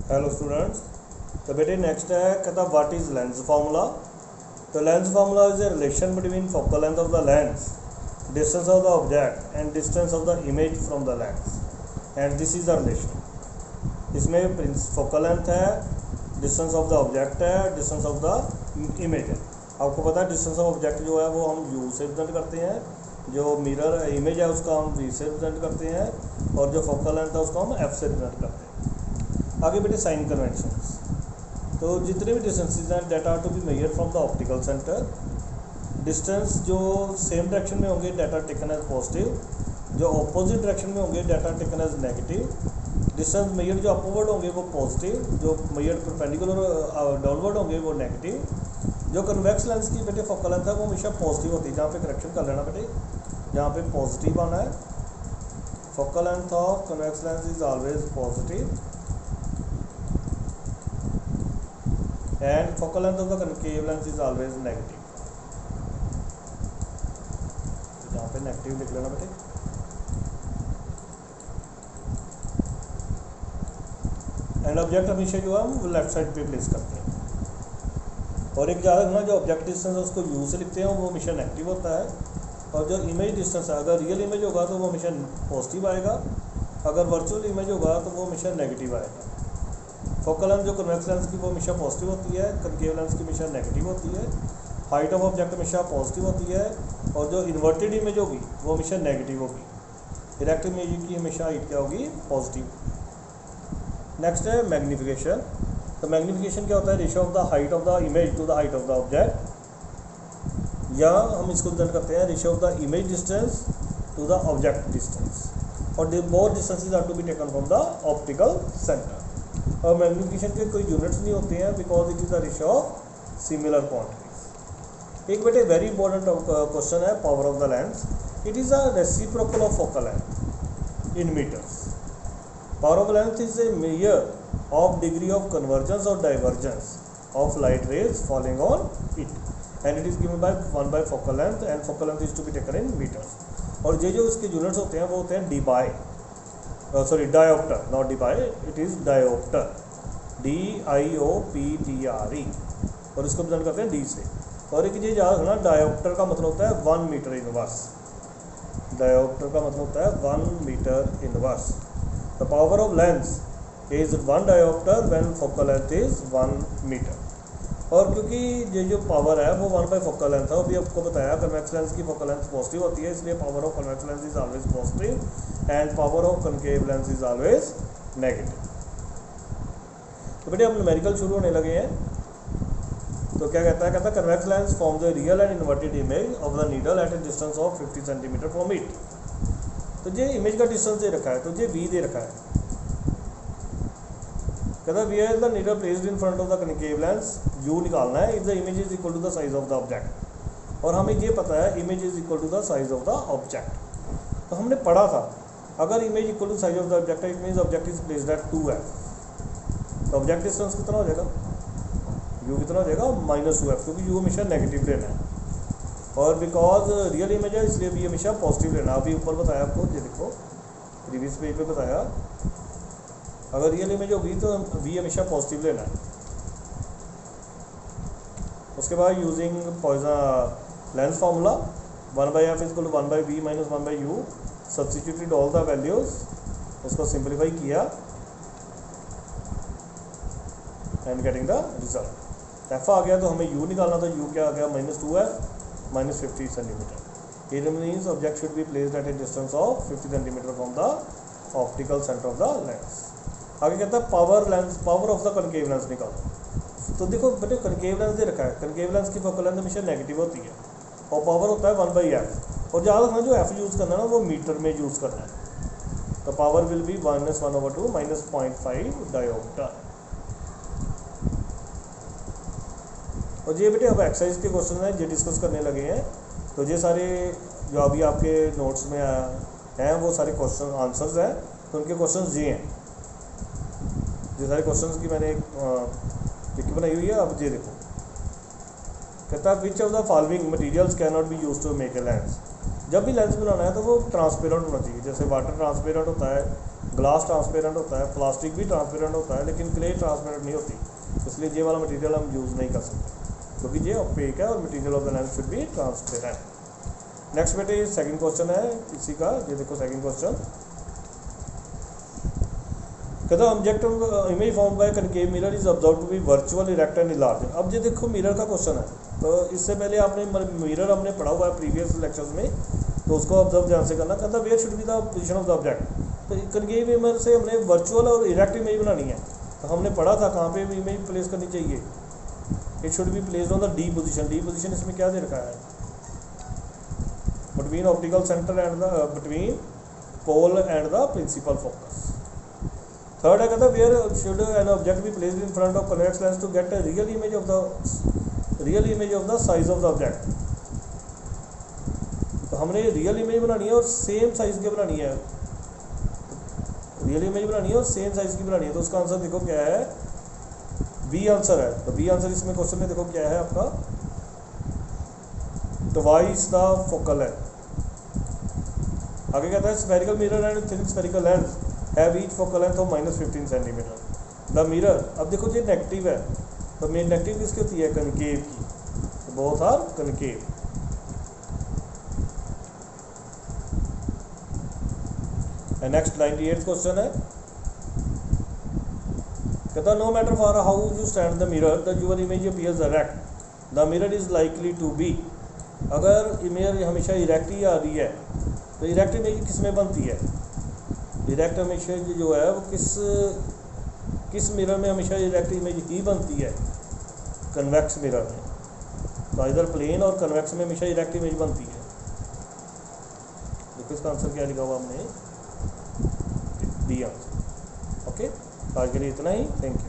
Hello students. तो बेटे next है कहता व्हाट इज लेंस फार्मूला। तो lens formula is a relation between focal length of the lens, distance of the object and distance of the image from the lens, and this is the relation. इसमें focal length है, distance of the object है, distance of the image है। आपको पता है distance of object जो है वो हम यू से रिप्रेजेंट करते हैं, जो मिरर इमेज है उसका हम वी से रिप्रेजेंट करते हैं, और जो फोकल लेंथ है उसको हम एफ से रिप्रेजेंट करते हैं। आगे बेटे साइन कन्वेंशंस। तो जितने भी डिस्टेंसेज हैं data to be measured from the optical centre. Distance जो सेम डायरेक्शन में होंगे डाटा टेकन एज पॉजिटिव, जो अपोजिट डायरेक्शन में होंगे data taken as negative. Distance measured जो अपवर्ड होंगे वो पॉजिटिव, जो मेजर्ड परपेंडिकुलर डाउनवर्ड होंगे वो नेगेटिव। जो कन्वेक्स लेंस की बेटे फोकल लेंथ है वो हमेशा पॉजिटिव होती है। जहाँ पे करेक्शन कर लेना बेटे, जहाँ पे पॉजिटिव आना है। Focal length of convex lens is always positive and focal length of the concave lens is always negative। तो यहाँ पे नेगेटिव लिख लेना बेटे। एंड ऑब्जेक्ट हमेशा जो है हम लेफ्ट साइड पे प्लेस करते हैं। और एक ज़्यादा रखना, जो ऑब्जेक्ट डिस्टेंस है उसको यू से लिखते हैं वो हमेशा नेगेटिव होता है, और जो इमेज डिस्टेंस है अगर रियल इमेज होगा तो वो हमेशा पॉजिटिव आएगा, अगर वर्चुअल इमेज होगा तो वो हमेशा नेगेटिव आएगा। फोकल लेंथ जो कन्वेक्स लेंस की वो हमेशा पॉजिटिव होती है, कनकेव लेंस की हमेशा नेगेटिव होती है। हाइट ऑफ ऑब्जेक्ट हमेशा पॉजिटिव होती है, और जो इन्वर्टेड इमेज होगी वो हमेशा नेगेटिव होगी। डायरेक्ट इमेज की हमेशा हाइट क्या होगी, पॉजिटिव। नेक्स्ट है मैग्नीफिकेशन। तो मैग्नीफिकेशन क्या होता है, ratio of the height of the image to the height of the object, या हम इसको रिप्रेजेंट करते हैं ratio of the image distance to the object distance, और both distances are to be taken from the optical centre. और magnification के कोई units नहीं होते हैं because it is the ratio of similar quantities. एक बेटे वेरी इंपॉर्टेंट क्वेश्चन है power of the lens. It is a reciprocal of focal length in metres. Power of length is a measure of degree of convergence और divergence of light rays falling on it, and it is given by 1 by focal length, and focal length is to be taken in metres. और ये जो इसके units होते हैं वो होते हैं D by dioptre, not debye, it is dioptre, DIOPTRE, और इसको प्रेजेंट करते हैं डी से। और एक चीज़ याद रखना, डायोप्टर का मतलब होता है 1 मीटर इनवर्स। डायोप्टर का मतलब होता है 1 metre inverse. The power of lens is 1 dioptre when focal length is 1 metre. और क्योंकि ये जो पावर है वो 1 बाय फोकल लेंथ है, अभी आपको बताया कन्वेक्स लेंस की फोकल लेंथ पॉजिटिव होती है, इसलिए power of convex lens is always positive and power of concave lens is always negative. तो बेटे अब न्यूमेरिकल शुरू होने लगे हैं। तो क्या कहता है, convex lens form the real and inverted image of the needle at a distance of 50 centimetre from it. तो ये इमेज का डिस्टेंस दे रखा है, तो ये वी दे रखा है। कहता we is the needle placed in front of the concave lens, you निकालना है if the image is equal to the size of the object. और हमें ये पता है image is equal to the size of the object. तो हमने पढ़ा था अगर image equal to size of the object है, it means object is placed at 2f। तो ऑब्जेक्ट डिस्टेंस कितना हो जाएगा, यू कितना हो जाएगा, -2f, क्योंकि यू हमेशा नेगेटिव लेना है, और बिकॉज रियल इमेज है इसलिए वी हमेशा पॉजिटिव लेना। अभी ऊपर बताया आपको, ये देखो प्रीवियस पेज पे बताया, अगर रियल इमेज होगी तो वी हमेशा पॉजिटिव लेना है। उसके बाद using poison lens formula 1/f is equal to 1/v minus 1/u, substituted all the values, उसको सिंप्लीफाई किया and getting the result. F आ गया तो हमें u निकालना, तो u क्या आ गया, -2f minus 50 centimetre. It means object should be placed at a distance of 50 centimetre from the optical centre of the lens. आगे कहता है power of the concave lens निकालो। तो देखो बेटे कनकेव लेंस दे रखा है, कनकेव लेंस की फोकल लेंथ हमेशा नेगेटिव होती है, और पावर होता है 1/f, और ज़्यादा रखना जो f यूज़ करना है ना वो मीटर में यूज़ करना है। तो पावर विल बी -1/2 -0.5 डायोप्टर। और ये बेटे अब एक्सरसाइज के क्वेश्चन हैं, ये डिस्कस करने लगे हैं। तो ये सारे जो अभी आपके नोट्स में हैं वो सारे क्वेश्चन आंसर्स हैं, तो उनके क्वेश्चन ये हैं। ये सारे क्वेश्चंस की मैंने एक बनाई हुई है। अब ये देखो, कहता है which of the following materials can not be use to make a lens. जब भी लेंस बनाना है तो वो ट्रांसपेरेंट होना चाहिए, जैसे वाटर ट्रांसपेरेंट होता है, ग्लास ट्रांसपेरेंट होता है, प्लास्टिक भी ट्रांसपेरेंट होता है, लेकिन क्ले ट्रांसपेरेंट नहीं होती, इसलिए ये वाला मटेरियल हम यूज़ नहीं कर सकते क्योंकि ये ऑपेक है और material of the lens should be transparent. Next बेटे सेकंड क्वेश्चन है इसी का, ये देखो सेकंड क्वेश्चन कहता object image found by concave mirror is observe to be virtual erect and large. अब ये देखो मिरर का क्वेश्चन है, तो इससे पहले आपने मिरर हमने पढ़ा हुआ है प्रीवियस लेक्चर्स में, तो उसको ऑब्जर्व ध्यान से करना। कहता where should be the position of the object, तो कनकेव मिरर से हमने वर्चुअल और इरेक्ट इमेज बनानी है, तो हमने पढ़ा था कहाँ पे इमेज प्लेस करनी चाहिए, it should be placed on the D position. D position इसमें क्या दे रखा है, between optical centre and the between pole and the principal focus. Third है कहता where should an object be placed in front of convex lens to get a real image of the size of the object. तो हमने real image बनानी है और same size की बनानी है, रियल इमेज बनानी है और सेम साइज की बनानी है। तो उसका आंसर देखो क्या है, बी आंसर है। तो बी आंसर इसमें क्वेश्चन में देखो क्या है आपका, ट्वाइस द फोकल है। आगे कहता है spherical mirror and thin spherical lens have each focal length of -15 centimetre. The mirror, अब देखो ये नेगेटिव है, तो मेन नेगेटिव किसकी होती है, कनकेव की, तो both are concave. Next 98th question है, कहता no matter for how you stand the mirror the your image appears erect, the mirror is likely to be. अगर इमेज हमेशा इरेक्ट ही आ रही है, तो इरेक्ट इमेज किस में बनती है, इरेक्ट हमेशा जो है वो किस मिरर में हमेशा इरेक्ट इमेज ही बनती है, कन्वेक्स मिरर में। तो इधर प्लेन और कन्वेक्स में हमेशा इरेक्ट इमेज बनती है। देखो इसका आंसर क्या लिखा हुआ हमने, बी आंसर। ओके, आज के लिए इतना ही, थैंक यू।